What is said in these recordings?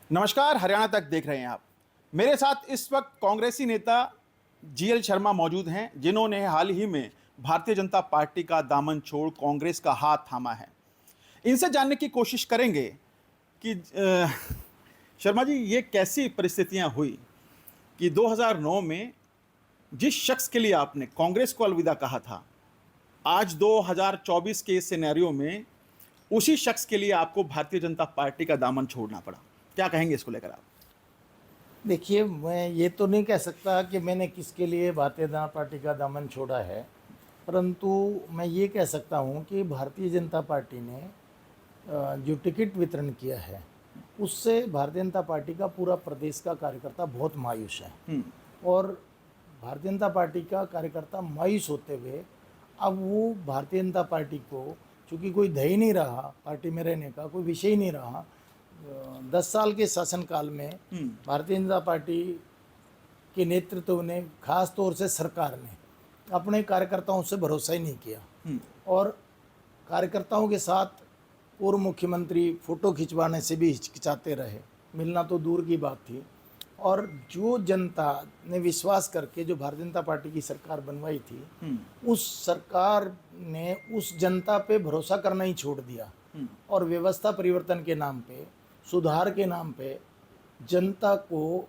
नमस्कार, हरियाणा तक देख रहे हैं आप। मेरे साथ इस वक्त कांग्रेसी नेता जीएल शर्मा मौजूद हैं, जिन्होंने हाल ही में भारतीय जनता पार्टी का दामन छोड़ कांग्रेस का हाथ थामा है। इनसे जानने की कोशिश करेंगे कि शर्मा जी, ये कैसी परिस्थितियां हुई कि 2009 में जिस शख्स के लिए आपने कांग्रेस को अलविदा कहा था, आज 2024 के इस सिनेरियो में उसी शख्स के लिए आपको भारतीय जनता पार्टी का दामन छोड़ना पड़ा। क्या कहेंगे इसको लेकर आप? देखिए, मैं ये तो नहीं कह सकता कि मैंने किसके लिए भारतीय जनता पार्टी का दामन छोड़ा है, परंतु मैं ये कह सकता हूँ कि भारतीय जनता पार्टी ने जो टिकट वितरण किया है, उससे भारतीय जनता पार्टी का पूरा प्रदेश का कार्यकर्ता बहुत मायूस है। और भारतीय जनता पार्टी का कार्यकर्ता मायूस होते हुए अब वो भारतीय जनता पार्टी को, चूँकि कोई धैर्य नहीं रहा पार्टी में रहने का, कोई विषय नहीं रहा 10 साल के शासनकाल में भारतीय जनता पार्टी के नेतृत्व ने, खास तौर से सरकार ने, अपने कार्यकर्ताओं से भरोसा ही नहीं किया। और कार्यकर्ताओं के साथ पूर्व मुख्यमंत्री फ़ोटो खिंचवाने से भी हिचकिचाते रहे, मिलना तो दूर की बात थी। और जो जनता ने विश्वास करके जो भारतीय जनता पार्टी की सरकार बनवाई थी, उस सरकार ने उस जनता पे भरोसा करना ही छोड़ दिया और व्यवस्था परिवर्तन के नाम पे, सुधार के नाम पे जनता को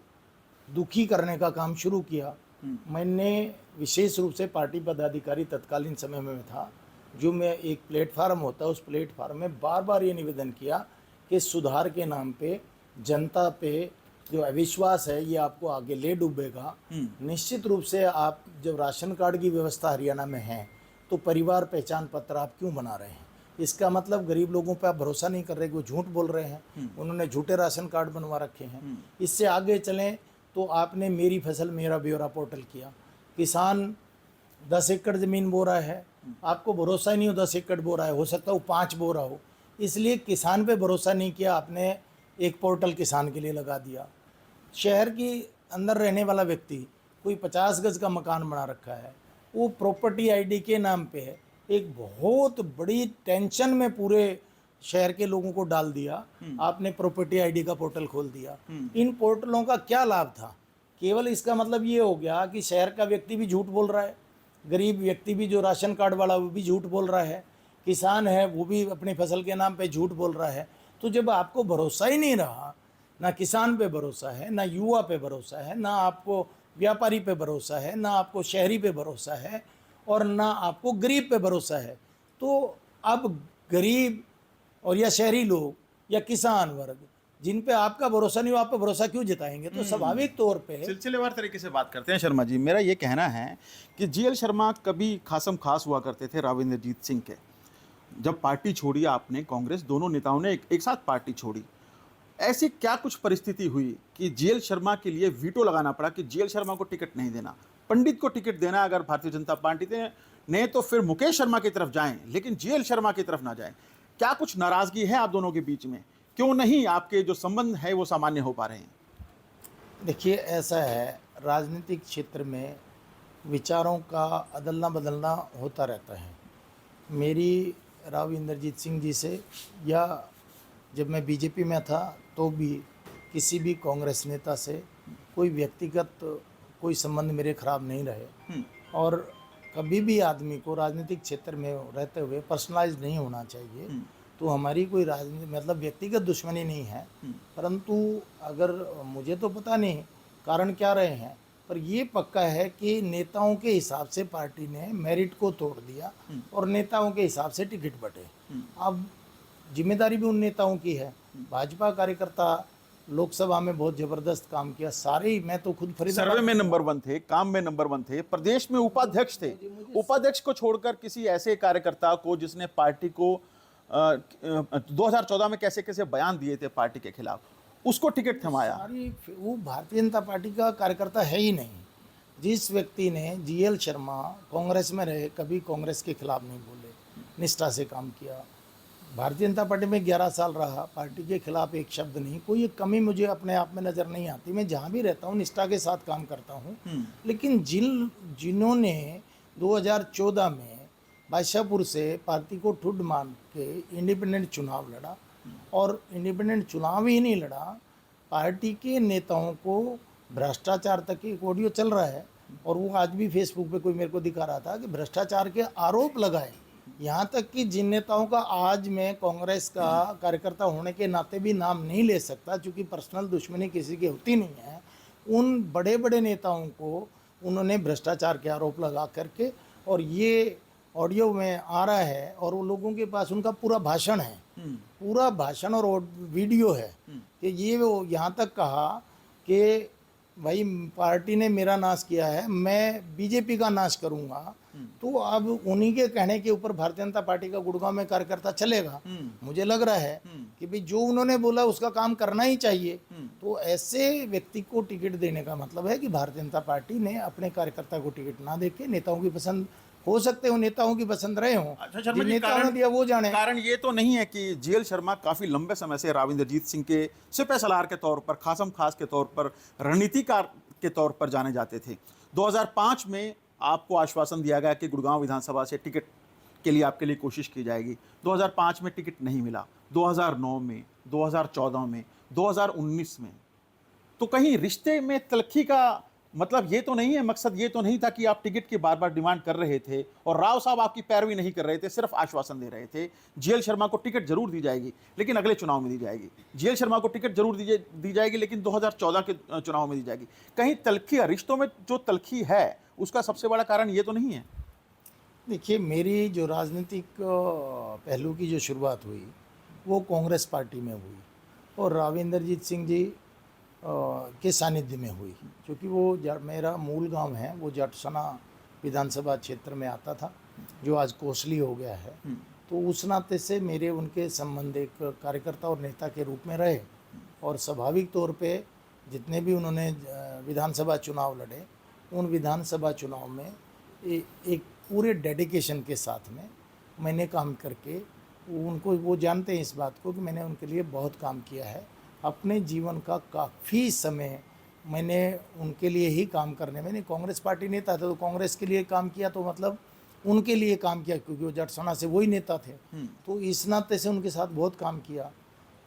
दुखी करने का काम शुरू किया। मैंने विशेष रूप से पार्टी पदाधिकारी तत्कालीन समय में था, जो मैं एक प्लेटफार्म होता है, उस प्लेटफार्म में बार बार ये निवेदन किया कि सुधार के नाम पे जनता पे जो अविश्वास है ये आपको आगे ले डूबेगा। निश्चित रूप से आप जब राशन कार्ड की व्यवस्था हरियाणा में है तो परिवार पहचान पत्र आप क्यों बना रहे हैं? इसका मतलब गरीब लोगों पे आप भरोसा नहीं कर रहे, वो झूठ बोल रहे हैं, उन्होंने झूठे राशन कार्ड बनवा रखे हैं। इससे आगे चलें तो आपने मेरी फसल मेरा ब्यौरा पोर्टल किया, किसान 10 एकड़ ज़मीन बो रहा है, आपको भरोसा ही नहीं हो 10 एकड़ बो रहा है, हो सकता है वो 5 बो रहा हो, इसलिए किसान पे भरोसा नहीं किया आपने, एक पोर्टल किसान के लिए लगा दिया। शहर के अंदर रहने वाला व्यक्ति कोई 50 गज का मकान बना रखा है, वो प्रॉपर्टी आईडी के नाम पे एक बहुत बड़ी टेंशन में पूरे शहर के लोगों को डाल दिया। आपने प्रॉपर्टी आईडी का पोर्टल खोल दिया। इन पोर्टलों का क्या लाभ था? केवल इसका मतलब ये हो गया कि शहर का व्यक्ति भी झूठ बोल रहा है, गरीब व्यक्ति भी जो राशन कार्ड वाला वो भी झूठ बोल रहा है, किसान है वो भी अपनी फसल के नाम पे झूठ बोल रहा है। तो जब आपको भरोसा ही नहीं रहा, ना किसान पे भरोसा है, ना युवा पे भरोसा है, ना आपको व्यापारी पे भरोसा है, ना आपको शहरी पे भरोसा है, और ना आपको गरीब पे भरोसा है, तो अब गरीब और या शहरी लोग या किसान वर्ग जिन पे आपका भरोसा नहीं हो, आप पे भरोसा क्यों जताएंगे? तो स्वाभाविक तौर पे सिलसिलेवार तरीके से बात करते हैं शर्मा जी। मेरा ये कहना है कि जीएल शर्मा कभी खासम खास हुआ करते थे राव इंद्रजीत सिंह के। जब पार्टी छोड़ी आपने, कांग्रेस, दोनों नेताओं ने एक साथ पार्टी छोड़ी। ऐसी क्या कुछ परिस्थिति हुई कि जीएल शर्मा के लिए वीटो लगाना पड़ा कि जीएल शर्मा को टिकट नहीं देना, पंडित को टिकट देना अगर भारतीय जनता पार्टी ने तो फिर मुकेश शर्मा की तरफ जाएं, लेकिन जीएल शर्मा की तरफ ना जाएं? क्या कुछ नाराजगी है आप दोनों के बीच में? क्यों नहीं आपके जो संबंध है वो सामान्य हो पा रहे हैं? देखिए, ऐसा है, राजनीतिक क्षेत्र में विचारों का अदलना बदलना होता रहता है। मेरी राव इंद्रजीत सिंह जी से, या जब मैं बीजेपी में था तो भी किसी भी कांग्रेस नेता से कोई व्यक्तिगत कोई संबंध मेरे खराब नहीं रहे। और कभी भी आदमी को राजनीतिक क्षेत्र में रहते हुए पर्सनलाइज नहीं होना चाहिए। तो हमारी कोई राजनीति मतलब व्यक्तिगत दुश्मनी नहीं है, परंतु अगर मुझे तो पता नहीं कारण क्या रहे हैं, पर ये पक्का है कि नेताओं के हिसाब से पार्टी ने मेरिट को तोड़ दिया और नेताओं के हिसाब से टिकट बटे। अब जिम्मेदारी भी उन नेताओं की है। भाजपा कार्यकर्ता लोकसभा में बहुत जबरदस्त काम किया, सारे ही, मैं तो खुद फरीदाबाद सर्वे में नंबर 1 थे, काम में नंबर 1 थे, प्रदेश में उपाध्यक्ष थे। उपाध्यक्ष को छोड़कर किसी ऐसे कार्यकर्ता को जिसने पार्टी को 2014 में कैसे कैसे बयान दिए थे पार्टी के खिलाफ, उसको टिकट थमाया। वो भारतीय जनता पार्टी का कार्यकर्ता है ही नहीं। जिस व्यक्ति ने, जीएल शर्मा, कांग्रेस में रहे, कभी कांग्रेस के खिलाफ नहीं बोले, निष्ठा से काम किया। भारतीय जनता पार्टी में 11 साल रहा, पार्टी के खिलाफ एक शब्द नहीं। कोई एक कमी मुझे अपने आप में नज़र नहीं आती। मैं जहाँ भी रहता हूँ निष्ठा के साथ काम करता हूँ। लेकिन जिन्होंने 2014 में बादशाहपुर से पार्टी को ठुड मान के इंडिपेंडेंट चुनाव लड़ा, और इंडिपेंडेंट चुनाव ही नहीं लड़ा, पार्टी के नेताओं को भ्रष्टाचार तक एक ऑडियो चल रहा है, और वो आज भी फेसबुक पे कोई मेरे को दिखा रहा था कि भ्रष्टाचार के आरोप लगाए। यहाँ तक कि जिन नेताओं का आज मैं कांग्रेस का कार्यकर्ता होने के नाते भी नाम नहीं ले सकता, क्योंकि पर्सनल दुश्मनी किसी की होती नहीं है, उन बड़े बड़े नेताओं को उन्होंने भ्रष्टाचार के आरोप लगा करके, और ये ऑडियो में आ रहा है, और वो लोगों के पास उनका पूरा भाषण है, पूरा भाषण और वीडियो है कि ये वो यहाँ तक कहा कि भाई पार्टी ने मेरा नाश किया है, मैं बीजेपी का नाश करूंगा। तो अब उन्हीं के कहने के ऊपर भारतीय जनता पार्टी का गुड़गांव में कार्यकर्ता चलेगा। मुझे लग रहा है कि भाई जो उन्होंने बोला उसका काम करना ही चाहिए। तो ऐसे व्यक्ति को टिकट देने का मतलब है कि भारतीय जनता पार्टी ने अपने कार्यकर्ता को टिकट ना देके, नेताओं की पसंद हो सकते हो नेताओं की पसंद रहे हों, अच्छा शर्मा जी, नेताओं ने दिया वो जाने। कारण ये तो नहीं है कि जीएल शर्मा काफी लंबे समय से राव इंद्रजीत सिंह के सिपह सलार के तौर पर, खासम खास के तौर पर, रणनीतिकार के तौर पर जाने जाते थे। 2005 में आपको आश्वासन दिया गया कि गुड़गांव विधानसभा से टिकट के लिए आपके लिए कोशिश की जाएगी। 2005 में टिकट नहीं मिला, 2009 में, 2014 में, 2019 में। तो कहीं रिश्ते में तलखी का मतलब ये तो नहीं है, मकसद ये तो नहीं था कि आप टिकट की बार बार डिमांड कर रहे थे और राव साहब आपकी पैरवी नहीं कर रहे थे, सिर्फ आश्वासन दे रहे थे जीएल शर्मा को टिकट जरूर दी जाएगी लेकिन अगले चुनाव में दी जाएगी, जीएल शर्मा को टिकट जरूर दी जाएगी लेकिन 2014 के चुनाव में दी जाएगी। कहीं तलखी, रिश्तों में जो तलखी है उसका सबसे बड़ा कारण ये तो नहीं है? देखिए, मेरी जो राजनीतिक पहलू की जो शुरुआत हुई वो कांग्रेस पार्टी में हुई, और राव इंद्रजीत सिंह जी के सानिध्य में हुई, क्योंकि वो मेरा मूल गांव है, वो जटसना विधानसभा क्षेत्र में आता था, जो आज कोसली हो गया है। तो उस नाते से मेरे उनके संबंध एक कार्यकर्ता और नेता के रूप में रहे, और स्वाभाविक तौर पे जितने भी उन्होंने विधानसभा चुनाव लड़े, उन विधानसभा चुनाव में एक पूरे डेडिकेशन के साथ में मैंने काम करके उनको, वो जानते हैं इस बात को कि मैंने उनके लिए बहुत काम किया है। अपने जीवन का काफ़ी समय मैंने उनके लिए ही काम करने में, नहीं कांग्रेस पार्टी नेता थे तो कांग्रेस के लिए काम किया, तो मतलब उनके लिए काम किया, क्योंकि वो जटसना से वही नेता थे। तो इस नाते से उनके साथ बहुत काम किया।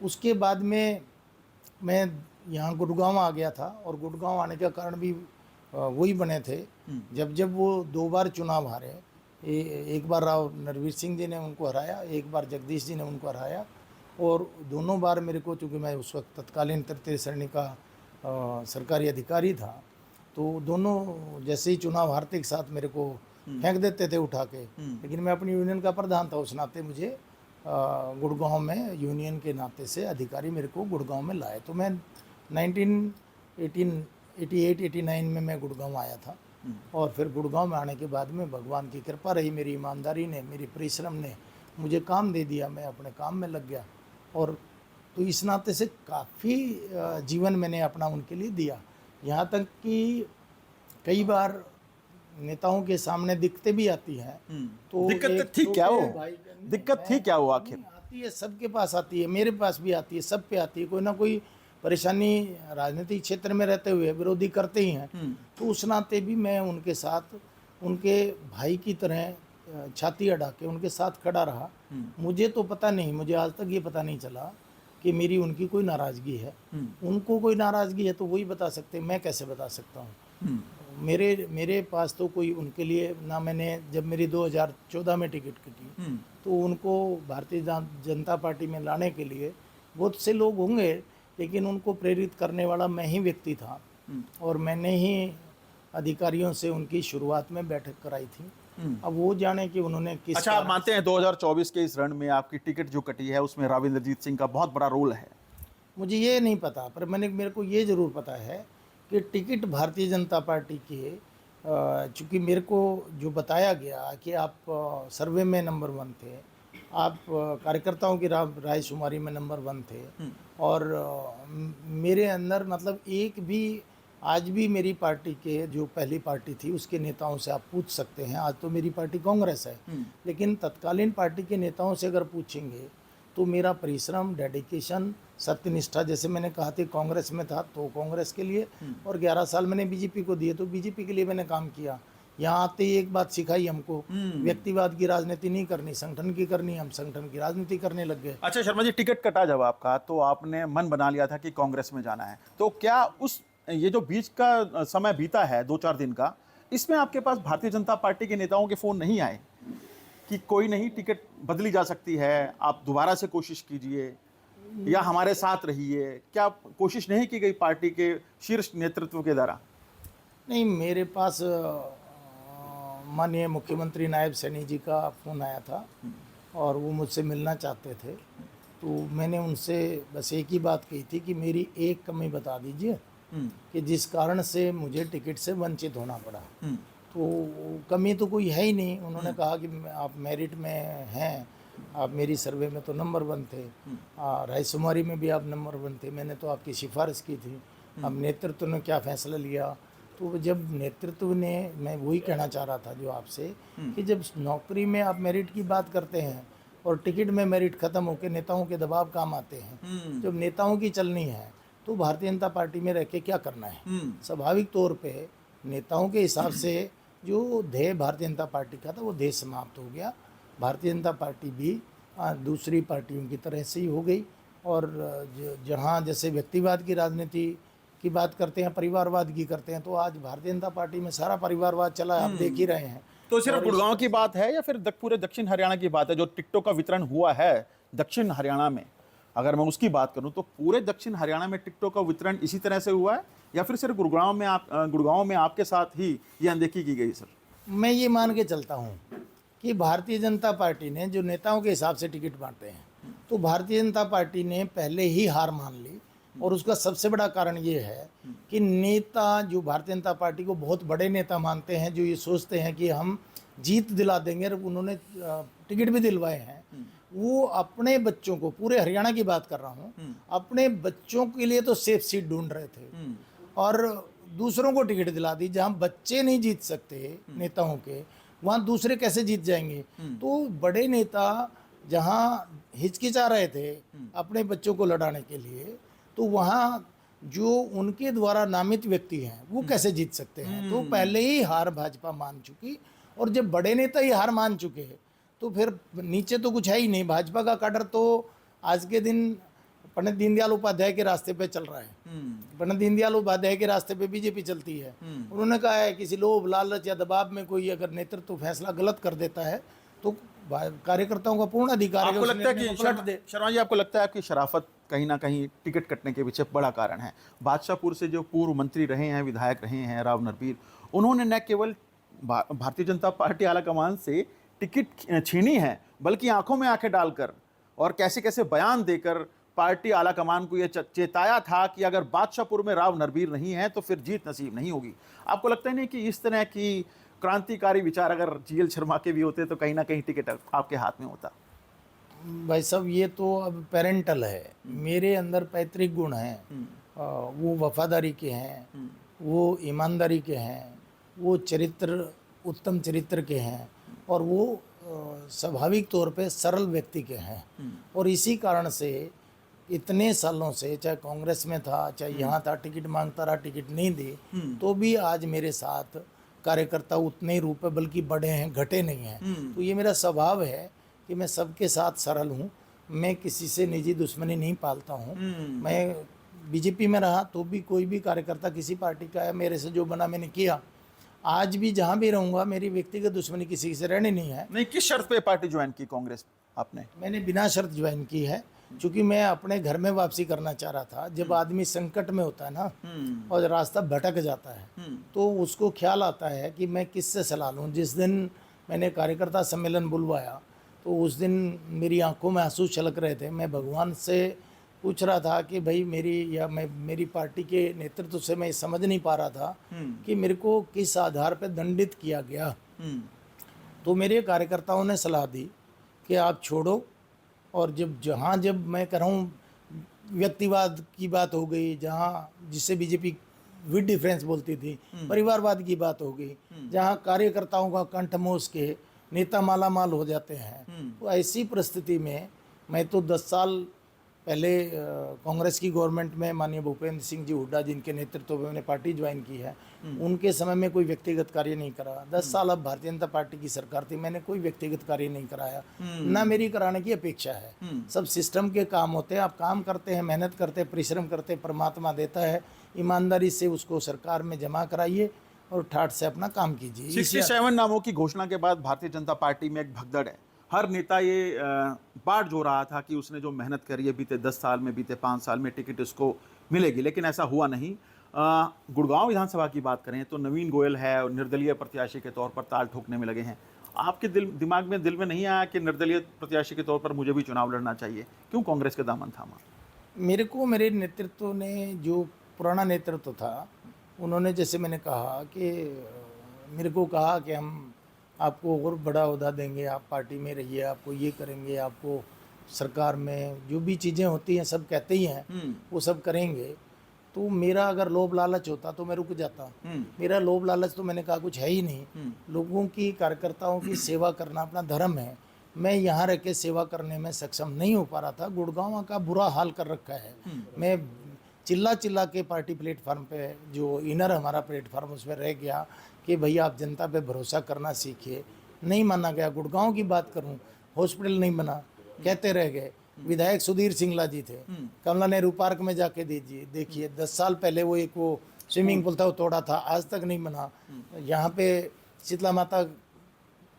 उसके बाद में मैं यहाँ गुड़गांव आ गया था, और गुड़गांव आने का कारण भी वही बने थे, जब वो 2 बार चुनाव हारे। एक बार राव नरवीर सिंह जी ने उनको हराया, एक बार जगदीश जी ने उनको हराया, और दोनों बार मेरे को, चूँकि मैं उस वक्त तत्कालीन तृतीय श्रेणी का सरकारी अधिकारी था, तो दोनों जैसे ही चुनाव हारते के साथ मेरे को फेंक देते थे उठा के। लेकिन मैं अपनी यूनियन का प्रधान था, उस नाते मुझे गुड़गांव में यूनियन के नाते से अधिकारी मेरे को गुड़गांव में लाए। तो मैं 1988-89 में मैं गुड़गांव आया था, और फिर गुड़गांव में आने के बाद में भगवान की कृपा रही, मेरी ईमानदारी ने, मेरी परिश्रम ने मुझे काम दे दिया, मैं अपने काम में लग गया। और तो इस नाते से काफ़ी जीवन मैंने अपना उनके लिए दिया, यहाँ तक कि कई बार नेताओं के सामने दिक्कतें भी आती हैं। तो दिक्कत थी क्या वो? दिक्कत थी क्या वो आखिर? आती है, सबके पास आती है, मेरे पास भी आती है, सब पे आती है, कोई ना कोई परेशानी राजनीतिक क्षेत्र में रहते हुए विरोधी करते ही हैं। तो उस नाते भी मैं उनके साथ, उनके भाई की तरह छाती अड़ा के उनके साथ खड़ा रहा। मुझे तो पता नहीं, मुझे आज तक ये पता नहीं चला कि मेरी उनकी कोई नाराज़गी है। उनको कोई नाराज़गी है तो वही बता सकते, मैं कैसे बता सकता हूँ? मेरे पास तो कोई उनके लिए ना, मैंने जब मेरी 2014 में टिकट कटी तो उनको भारतीय जनता पार्टी में लाने के लिए बहुत से लोग होंगे, लेकिन उनको प्रेरित करने वाला मैं ही व्यक्ति था, और मैंने ही अधिकारियों से उनकी शुरुआत में बैठक कराई थी। अब वो जाने कि उन्होंने किस। अच्छा, आप मानते हैं 2024 के इस रण में आपकी टिकट जो कटी है उसमें राव इंद्रजीत सिंह का बहुत बड़ा रोल है? मुझे ये नहीं पता, पर मेरे को ये ज़रूर पता है कि टिकट भारतीय जनता पार्टी के, चूँकि मेरे को जो बताया गया कि आप सर्वे में नंबर 1 थे, आप कार्यकर्ताओं की रायशुमारी में नंबर 1 थे, और मेरे अंदर मतलब एक भी, आज भी मेरी पार्टी के जो पहली पार्टी थी उसके नेताओं से आप पूछ सकते हैं, आज तो मेरी पार्टी कांग्रेस है, लेकिन तत्कालीन पार्टी के नेताओं से अगर पूछेंगे तो मेरा परिश्रम, डेडिकेशन, सत्यनिष्ठा, जैसे मैंने कहा था कांग्रेस में था तो कांग्रेस के लिए, और 11 साल मैंने बीजेपी को दिए तो बीजेपी के लिए मैंने काम किया। यहाँ आते ही एक बात सिखाई हमको, व्यक्तिवाद की राजनीति नहीं करनी, संगठन की करनी। हम संगठन की राजनीति करने लग गए। अच्छा शर्मा जी, टिकट कटा जब आपका तो आपने मन बना लिया था कि कांग्रेस में जाना है, तो क्या उस ये जो बीच का समय बीता है 2-4 दिन का, इसमें आपके पास भारतीय जनता पार्टी के नेताओं के फोन नहीं आए कि कोई नहीं, टिकट बदली जा सकती है, आप दोबारा से कोशिश कीजिए या हमारे साथ रहिए? क्या कोशिश नहीं की गई पार्टी के शीर्ष नेतृत्व के द्वारा? नहीं, मेरे पास माननीय मुख्यमंत्री नायब सैनी जी का फ़ोन आया था और वो मुझसे मिलना चाहते थे। तो मैंने उनसे बस एक ही बात कही थी कि मेरी एक कमी बता दीजिए कि जिस कारण से मुझे टिकट से वंचित होना पड़ा। तो कमी तो कोई है ही नहीं। उन्होंने कहा कि आप मेरिट में हैं, आप मेरी सर्वे में तो नंबर 1 थे, रायशुमारी में भी आप नंबर 1 थे, मैंने तो आपकी सिफारिश की थी। अब नेतृत्व ने क्या फैसला लिया, तो जब नेतृत्व ने, मैं वही कहना चाह रहा था जो आपसे, कि जब नौकरी में आप मेरिट की बात करते हैं और टिकट में मेरिट खत्म होकर नेताओं के दबाव काम आते हैं, जब नेताओं की चलनी है तो भारतीय जनता पार्टी में रह के क्या करना है। स्वाभाविक तौर पे नेताओं के हिसाब से जो ध्येय भारतीय जनता पार्टी का था वो ध्येय समाप्त हो गया। भारतीय जनता पार्टी भी दूसरी पार्टियों की तरह से ही हो गई। और जहाँ जैसे व्यक्तिवाद की राजनीति की बात करते हैं, परिवारवाद की करते हैं, तो आज भारतीय जनता पार्टी में सारा परिवारवाद चला है, आप देख ही रहे हैं। तो सिर्फ गुड़गांव की बात है या फिर पूरे दक्षिण हरियाणा की बात है? जो टिकटों का वितरण हुआ है दक्षिण हरियाणा में, अगर मैं उसकी बात करूं तो पूरे दक्षिण हरियाणा में टिकटों का वितरण इसी तरह से हुआ है या फिर सिर्फ गुड़गांव में आपके साथ ही ये अनदेखी की गई? सर, मैं ये मान के चलता हूँ कि भारतीय जनता पार्टी ने जो नेताओं के हिसाब से टिकट बांटे हैं, तो भारतीय जनता पार्टी ने पहले ही हार मान ली। और उसका सबसे बड़ा कारण ये है कि नेता जो भारतीय जनता पार्टी को बहुत बड़े नेता मानते हैं, जो ये सोचते हैं कि हम जीत दिला देंगे, और उन्होंने टिकट भी दिलवाए हैं, वो अपने बच्चों को, पूरे हरियाणा की बात कर रहा हूँ, अपने बच्चों के लिए तो सेफ सीट ढूंढ रहे थे और दूसरों को टिकट दिला दी। जहाँ बच्चे नहीं जीत सकते नेताओं के, वहाँ दूसरे कैसे जीत जाएंगे। तो बड़े नेता जहाँ हिचकिचा रहे थे अपने बच्चों को लड़ाने के लिए, तो वहाँ जो उनके द्वारा नामित व्यक्ति हैं वो कैसे जीत सकते हैं। तो पहले ही हार भाजपा मान चुकी, और जब बड़े नेता ही हार मान चुके तो फिर नीचे तो कुछ है ही नहीं। भाजपा का काडर तो आज के दिन पंडित दीनदयाल उपाध्याय के रास्ते पे चल रहा है। पंडित दीनदयाल उपाध्याय के रास्ते पे बीजेपी चलती है। उन्होंने कहा है किसी लोभ, लालच या दबाव में कोई अगर नेतृत्व फैसला गलत कर देता है तो कार्यकर्ताओं का पूर्ण अधिकार है। आपको लगता है कि शर्मा जी, आपको लगता है आपकी शराफत कहीं ना कहीं टिकट कटने के पीछे बड़ा कारण है? बादशाहपुर से जो पूर्व मंत्री रहे हैं, विधायक रहे हैं राव नरबीर, उन्होंने न केवल भारतीय जनता पार्टी आलाकमान से टिकट छीनी है, बल्कि आंखों में आंखें डालकर और कैसे कैसे बयान देकर पार्टी आलाकमान को यह चेताया था कि अगर बादशाहपुर में राव नरबीर नहीं है तो फिर जीत नसीब नहीं होगी। आपको लगता है नहीं कि इस तरह की क्रांतिकारी विचार अगर जीएल शर्मा के भी होते तो कहीं ना कहीं टिकट आपके हाथ में होता? भाई साहब, ये तो अब पेरेंटल है। मेरे अंदर पैतृक गुण हैं, वो वफादारी के हैं, वो ईमानदारी के हैं, वो चरित्र, उत्तम चरित्र के हैं, और वो स्वाभाविक तौर पे सरल व्यक्ति के हैं। और इसी कारण से इतने सालों से, चाहे कांग्रेस में था चाहे यहाँ था, टिकट मांगता रहा, टिकट नहीं दी, तो भी आज मेरे साथ कार्यकर्ता उतने ही रूप में बल्कि बड़े हैं, घटे नहीं हैं। तो ये मेरा स्वभाव है कि मैं सबके साथ सरल हूँ। मैं किसी से निजी दुश्मनी नहीं पालता हूँ। मैं बीजेपी में रहा तो भी कोई भी कार्यकर्ता किसी पार्टी का है, मेरे से जो बना मैंने किया। आज भी जहाँ भी रहूँगा मेरी व्यक्तिगत दुश्मनी किसी से रहनी नहीं है। नहीं, किस शर्त पे पार्टी ज्वाइन की कांग्रेस आपने? मैंने बिना शर्त ज्वाइन की है, क्योंकि मैं अपने घर में वापसी करना चाह रहा था। जब आदमी संकट में होता है ना और रास्ता भटक जाता है तो उसको ख्याल आता है कि मैं किससे सलाह लूँ। जिस दिन मैंने कार्यकर्ता सम्मेलन बुलवाया तो उस दिन मेरी आंखों में आंसू छलक रहे थे। मैं भगवान से पूछ रहा था कि भाई मेरी पार्टी के नेतृत्व से मैं समझ नहीं पा रहा था कि मेरे को किस आधार पर दंडित किया गया। तो मेरे कार्यकर्ताओं ने सलाह दी कि आप छोड़ो, और जब मैं कह रहा हूँ व्यक्तिवाद की बात हो गई, जहाँ जिससे बीजेपी विद डिफरेंस बोलती थी, परिवारवाद की बात हो गई, जहाँ कार्यकर्ताओं का कंठ मोस के नेता माला माल हो जाते हैं, तो ऐसी परिस्थिति में मैं तो 10 साल पहले कांग्रेस की गवर्नमेंट में माननीय भूपेंद्र सिंह जी हुड्डा जिनके नेतृत्व में मैंने पार्टी ज्वाइन की है, उनके समय में कोई व्यक्तिगत कार्य नहीं करा। 10 साल अब भारतीय जनता पार्टी की सरकार थी, मैंने कोई व्यक्तिगत कार्य नहीं कराया, ना मेरी कराने की अपेक्षा है। सब सिस्टम के काम होते हैं, आप काम करते हैं, मेहनत करते हैं, परिश्रम करते हैं, परमात्मा देता है, ईमानदारी से उसको सरकार में जमा कराइए और ठाठ से अपना काम कीजिए। 67 नामों की घोषणा के बाद भारतीय जनता पार्टी में एक भगदड़ है। हर नेता ये बात जो रहा था कि उसने जो मेहनत करी है बीते 10 साल में, बीते 5 साल में टिकट उसको मिलेगी, लेकिन ऐसा हुआ नहीं। गुड़गांव विधानसभा की बात करें तो नवीन गोयल है और निर्दलीय प्रत्याशी के तौर पर ताल ठोकने में लगे हैं। आपके दिमाग में दिल में नहीं आया कि निर्दलीय प्रत्याशी के तौर पर मुझे भी चुनाव लड़ना चाहिए? क्यों कांग्रेस के दामन थामा? मेरे को मेरे नेतृत्व ने, जो पुराना नेतृत्व था, उन्होंने जैसे मैंने कहा कि मेरे को कहा कि हम आपको और बड़ा ओहदा देंगे, आप पार्टी में रहिए, आपको ये करेंगे, आपको सरकार में जो भी चीज़ें होती हैं सब कहते ही हैं, वो सब करेंगे। तो मेरा अगर लोभ लालच होता तो मैं रुक जाता। मेरा लोभ लालच तो मैंने कहा कुछ है ही नहीं। लोगों की, कार्यकर्ताओं की सेवा करना अपना धर्म है। मैं यहाँ रह के सेवा करने में सक्षम नहीं हो पा रहा था। गुड़गांव का बुरा हाल कर रखा है। मैं चिल्ला चिल्ला के पार्टी प्लेटफार्म पे, जो इनर हमारा प्लेटफार्म, उस पर रह गया कि भैया आप जनता पे भरोसा करना सीखिए। नहीं माना गया। गुड़गांव की बात करूं, हॉस्पिटल नहीं बना, कहते रह गए। विधायक सुधीर सिंगला जी थे, कमला नेहरू पार्क में जाके दीजिए, देखिए 10 साल पहले वो स्विमिंग पूल था, वो तोड़ा था, आज तक नहीं बना। यहाँ पे शीतला माता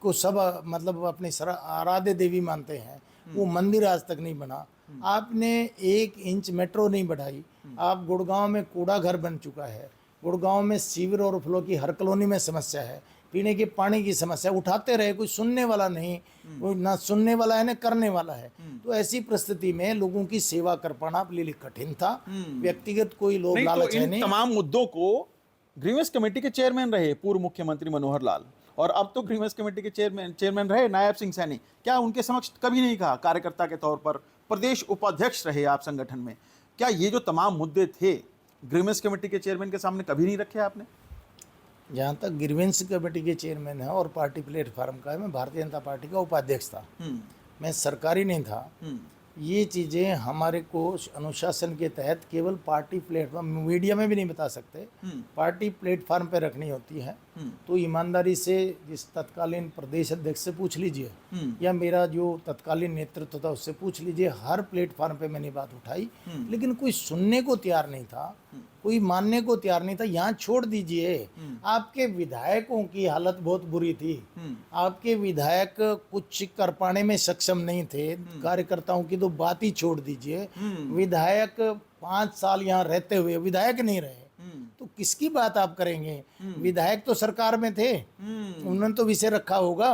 को सब मतलब अपनी आराध्य देवी मानते हैं, वो मंदिर आज तक नहीं बना। आपने 1 इंच मेट्रो नहीं बढ़ाई। आप गुड़गांव में कूड़ा घर बन चुका है। गुड़गांव में सीवर और फ्लो की हर कॉलोनी में समस्या है, पीने के पानी की समस्या। उठाते रहे, कोई सुनने वाला नहीं, कोई ना सुनने वाला है ना करने वाला है। तो ऐसी परिस्थिति में लोगों की सेवा कर पाना अपने लिए कठिन था। व्यक्तिगत कोई लोभ लालच है नहीं। तमाम मुद्दों को ग्रीवेंस कमेटी के चेयरमैन रहे पूर्व मुख्यमंत्री मनोहर लाल, और अब तो ग्रीवेंस कमेटी के चेयरमैन रहे नायब सिंह सैनी। क्या उनके समक्ष कभी नहीं कहा? कार्यकर्ता के तौर पर प्रदेश उपाध्यक्ष रहे आप संगठन में, क्या ये जो तमाम मुद्दे थे ग्रीवेंस कमेटी के चेयरमैन के सामने कभी नहीं रखे आपने? जहाँ तक ग्रीवेंस कमेटी के चेयरमैन है और पार्टी प्लेटफार्म का है, मैं भारतीय जनता पार्टी का उपाध्यक्ष था, मैं सरकारी नहीं था। ये चीज़ें हमारे को अनुशासन के तहत केवल पार्टी प्लेटफार्म, मीडिया में भी नहीं बता सकते, पार्टी प्लेटफार्म पे रखनी होती है। तो ईमानदारी से जिस तत्कालीन प्रदेश अध्यक्ष से पूछ लीजिए या मेरा जो तत्कालीन नेतृत्व था उससे पूछ लीजिए, हर प्लेटफार्म पे मैंने बात उठाई, लेकिन कोई सुनने को तैयार नहीं था, कोई मानने को तैयार नहीं था। यहाँ छोड़ दीजिए, आपके विधायकों की हालत बहुत बुरी थी। आपके विधायक कुछ कर पाने में सक्षम नहीं थे। कार्यकर्ताओं की तो बात ही छोड़ दीजिए। विधायक 5 साल यहाँ रहते हुए विधायक नहीं रहे, तो किसकी बात आप करेंगे? विधायक तो सरकार में थे, उन्होंने तो विषय रखा होगा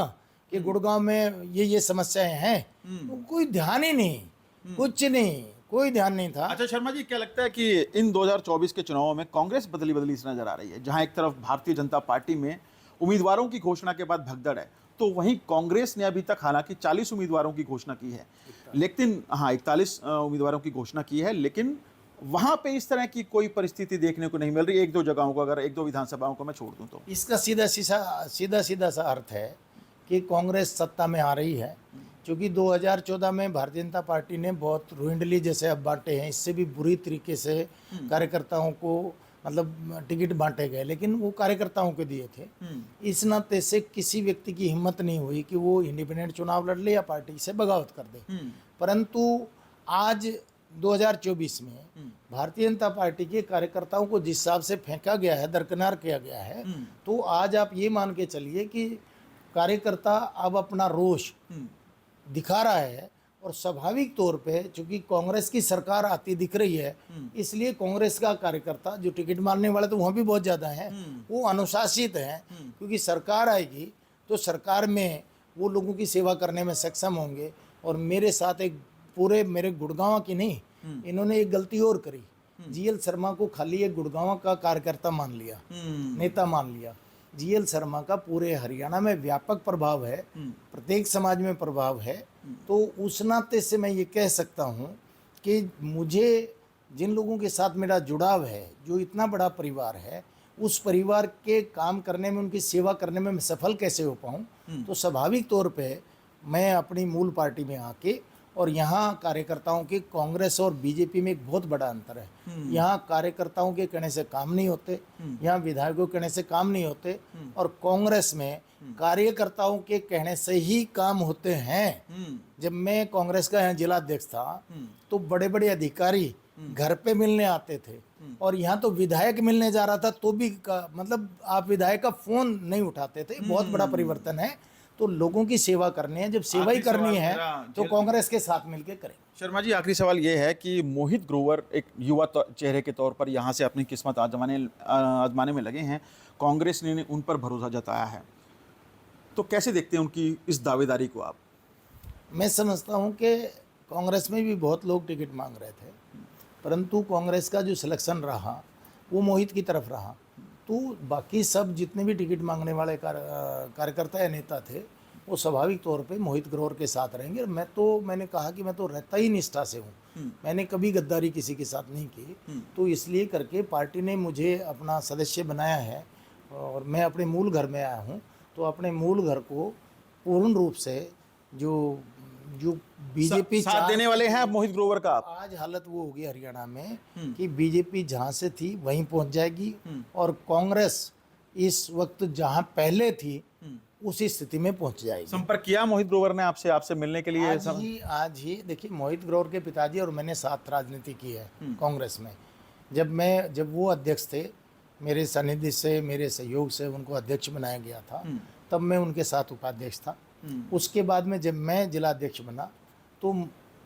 कि गुड़गांव में ये समस्याएं हैं। तो कोई ध्यान ही नहीं, कुछ नहीं, कोई ध्यान नहीं था। अच्छा शर्मा जी, क्या लगता है कि इन 2024 के चुनावों में कांग्रेस बदली बदली से नजर आ रही है? जहां एक तरफ भारतीय जनता पार्टी में उम्मीदवारों की घोषणा के बाद भगदड़ है, तो वहीं कांग्रेस ने अभी तक हालांकि 40 उम्मीदवारों की घोषणा की है, लेकिन 41 उम्मीदवारों की घोषणा की है, लेकिन वहां पे इस तरह की कोई परिस्थिति देखने को नहीं मिल रही। 1-2 जगहों को, अगर 1-2 विधानसभाओं को मैं छोड़ दूं तो इसका सीधा सा अर्थ है कि कांग्रेस सत्ता में आ रही है। क्योंकि 2014 में भारतीय जनता पार्टी ने बहुत रुइंडली जैसे अब बांटे हैं, इससे भी बुरी तरीके से कार्यकर्ताओं को मतलब टिकट बांटे गए, लेकिन वो कार्यकर्ताओं को दिए थे। इस नाते से किसी व्यक्ति की हिम्मत नहीं हुई कि वो इंडिपेंडेंट चुनाव लड़ ले या पार्टी से बगावत कर दे। परंतु आज 2024 में भारतीय जनता पार्टी के कार्यकर्ताओं को जिस हिसाब से फेंका गया है, दरकिनार किया गया है, तो आज आप ये मान के चलिए कि कार्यकर्ता अब अपना रोष दिखा रहा है। और स्वाभाविक तौर पे चूंकि कांग्रेस की सरकार आती दिख रही है, इसलिए कांग्रेस का कार्यकर्ता जो टिकट मारने वाले तो वहाँ भी बहुत ज़्यादा हैं, वो अनुशासित हैं। क्योंकि सरकार आएगी तो सरकार में वो लोगों की सेवा करने में सक्षम होंगे। और मेरे साथ एक पूरे मेरे गुड़गांव की नहीं, इन्होंने एक गलती और करी। जीएल शर्मा को खाली एक गुड़गांव का कार्यकर्ता मान लिया, नेता मान लिया। जीएल शर्मा का पूरे हरियाणा में व्यापक प्रभाव है, प्रत्येक समाज में प्रभाव है। तो उस नाते से मैं ये कह सकता हूँ कि मुझे जिन लोगों के साथ मेरा जुड़ाव है, जो इतना बड़ा परिवार है, उस परिवार के काम करने में, उनकी सेवा करने में मैं सफल कैसे हो पाऊँ, तो स्वाभाविक तौर पे मैं अपनी मूल पार्टी में आके और यहाँ कार्यकर्ताओं के कांग्रेस और बीजेपी में एक बहुत बड़ा अंतर है। यहाँ कार्यकर्ताओं के कहने से काम नहीं होते, यहाँ विधायकों के कहने से काम नहीं होते, और कांग्रेस में कार्यकर्ताओं के कहने से ही काम होते हैं। जब मैं कांग्रेस का यहाँ जिला अध्यक्ष था तो बड़े बड़े अधिकारी घर पे मिलने आते थे, और यहाँ तो विधायक मिलने जा रहा था तो भी मतलब आप विधायक का फोन नहीं उठाते थे। बहुत बड़ा परिवर्तन है। तो लोगों की सेवा करनी है, जब सेवा ही करनी है तो कांग्रेस के साथ मिलकर करें। शर्मा जी, आखिरी सवाल ये है कि मोहित ग्रोवर एक युवा चेहरे के तौर पर यहाँ से अपनी किस्मत आजमाने में लगे हैं, कांग्रेस ने उन पर भरोसा जताया है, तो कैसे देखते हैं उनकी इस दावेदारी को आप? मैं समझता हूँ कि कांग्रेस में भी बहुत लोग टिकट मांग रहे थे, परंतु कांग्रेस का जो सिलेक्शन रहा वो मोहित की तरफ रहा। तो बाकी सब जितने भी टिकट मांगने वाले कार्यकर्ता या नेता थे वो स्वाभाविक तौर पे मोहित ग्रोवर के साथ रहेंगे। मैंने कहा कि मैं तो रहता ही निष्ठा से हूँ, मैंने कभी गद्दारी किसी के साथ नहीं की। तो इसलिए करके पार्टी ने मुझे अपना सदस्य बनाया है और मैं अपने मूल घर में आया हूँ। तो अपने मूल घर को पूर्ण रूप से जो बीजेपी साथ देने वाले हैं मोहित ग्रोवर का आप? आज हालत वो होगी हरियाणा में कि बीजेपी जहां से थी वहीं पहुंच जाएगी, और कांग्रेस इस वक्त जहां पहले थी उसी स्थिति में पहुंच जाएगी। संपर्क किया मोहित ग्रोवर ने आपसे मिलने के लिए? आज ही देखिए, मोहित ग्रोवर के पिताजी और मैंने साथ राजनीति की है कांग्रेस में। जब वो अध्यक्ष थे, मेरे सानिध्य से, मेरे सहयोग से उनको अध्यक्ष बनाया गया था, तब मैं उनके साथ उपाध्यक्ष था। उसके बाद में जब मैं जिला अध्यक्ष बना तो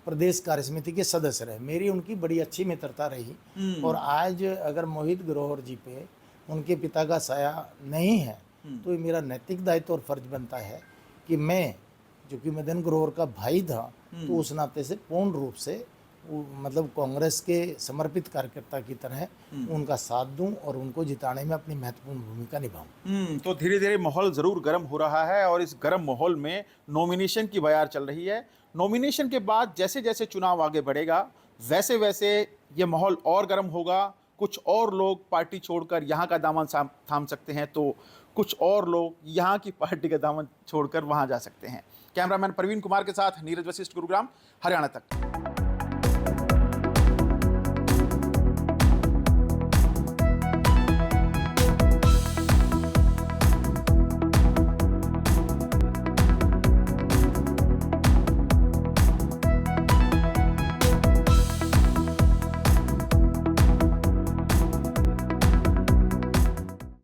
प्रदेश कार्य समिति के सदस्य रहे, मेरी उनकी बड़ी अच्छी मित्रता रही। और आज अगर मोहित ग्रोवर जी पे उनके पिता का साया नहीं है तो ये मेरा नैतिक दायित्व और फर्ज बनता है कि मैं, जो कि मदन ग्रोवर का भाई था, तो उस नाते से पूर्ण रूप से मतलब कांग्रेस के समर्पित कार्यकर्ता की तरह उनका साथ दूं और उनको जिताने में अपनी महत्वपूर्ण भूमिका निभाऊं। तो धीरे धीरे माहौल ज़रूर गर्म हो रहा है और इस गर्म माहौल में नॉमिनेशन की बयार चल रही है। नॉमिनेशन के बाद जैसे जैसे चुनाव आगे बढ़ेगा वैसे वैसे ये माहौल और गर्म होगा। कुछ और लोग पार्टी छोड़कर यहाँ का दामन थाम सकते हैं, तो कुछ और लोग यहाँ की पार्टी का दामन छोड़कर वहाँ जा सकते हैं। कैमरामैन प्रवीण कुमार के साथ नीरज वशिष्ठ, गुरुग्राम, हरियाणा तक।